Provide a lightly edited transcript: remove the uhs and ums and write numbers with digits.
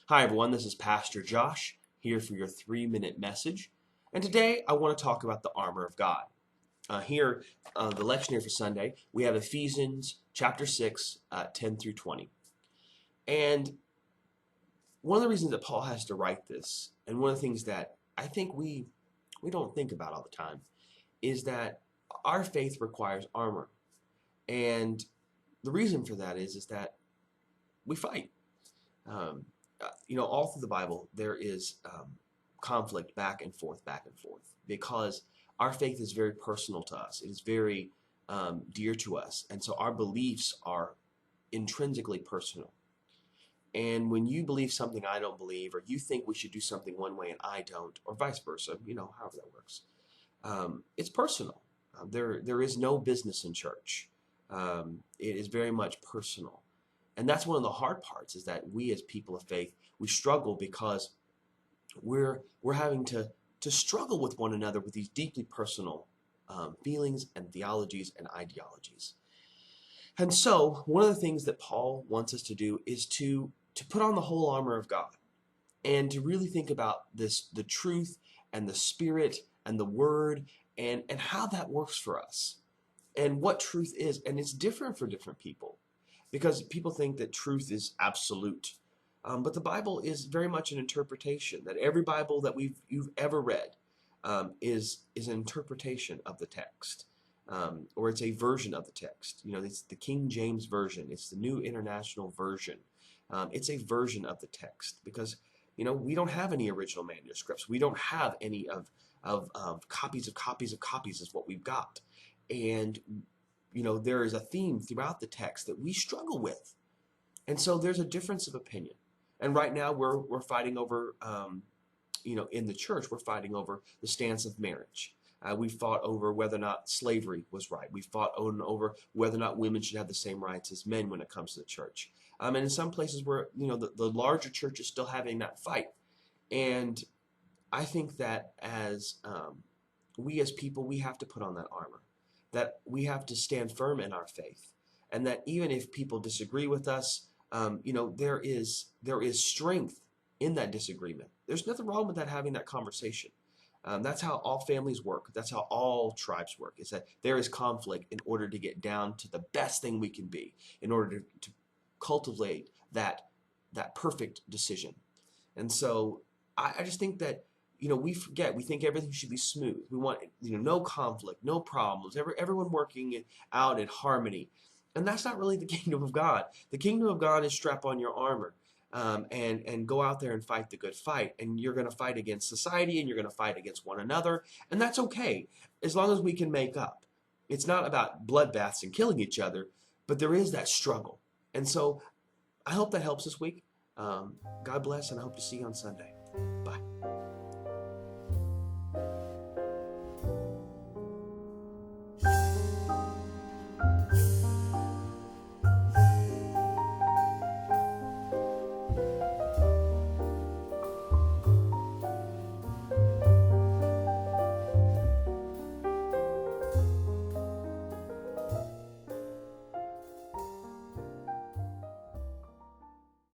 Hi, everyone. This is Pastor Josh here for your 3-minute message. And today I want to talk about the armor of God. Here, the lectionary for Sunday, we have Ephesians chapter 6, 10 through 20. And one of the reasons that Paul has to write this, and one of the things that I think we don't think about all the time, is that our faith requires armor. And the reason for that is that we fight. All through the Bible, there is conflict back and forth, because our faith is very personal to us. It is very dear to us. And so our beliefs are intrinsically personal. And when you believe something I don't believe, or you think we should do something one way and I don't, or vice versa, however that works, it's personal. There is no business in church. It is very much personal. And that's one of the hard parts, is that we as people of faith, we struggle because we're having to struggle with one another with these deeply personal feelings and theologies and ideologies. And so one of the things that Paul wants us to do is to put on the whole armor of God and to really think about the truth and the Spirit and the Word and how that works for us and what truth is. And it's different for different people, because people think that truth is absolute. But the Bible is very much an interpretation, that every Bible that you've ever read is an interpretation of the text, or it's a version of the text. It's the King James Version. It's the New International Version. It's a version of the text because, we don't have any original manuscripts. We don't have any of copies of copies of copies is what we've got. And there is a theme throughout the text that we struggle with. And so there's a difference of opinion. And right now we're fighting over, in the church, we're fighting over the stance of marriage. We fought over whether or not slavery was right. We fought over whether or not women should have the same rights as men when it comes to the church. And in some places where, the larger church is still having that fight. And I think that as we as people, we have to put on that armor, that we have to stand firm in our faith, and that even if people disagree with us, there is strength in that disagreement. There's nothing wrong with that, having that conversation. That's how all families work. That's how all tribes work, is that there is conflict in order to get down to the best thing we can be, in order to cultivate that perfect decision. And so I just think that, we think everything should be smooth. We want, no conflict, no problems, everyone working out in harmony. And that's not really the kingdom of God. The kingdom of God is strap on your armor, and go out there and fight the good fight. And you're going to fight against society, and you're going to fight against one another. And that's okay, as long as we can make up. It's not about bloodbaths and killing each other, but there is that struggle. And so I hope that helps this week. God bless, and I hope to see you on Sunday. Bye.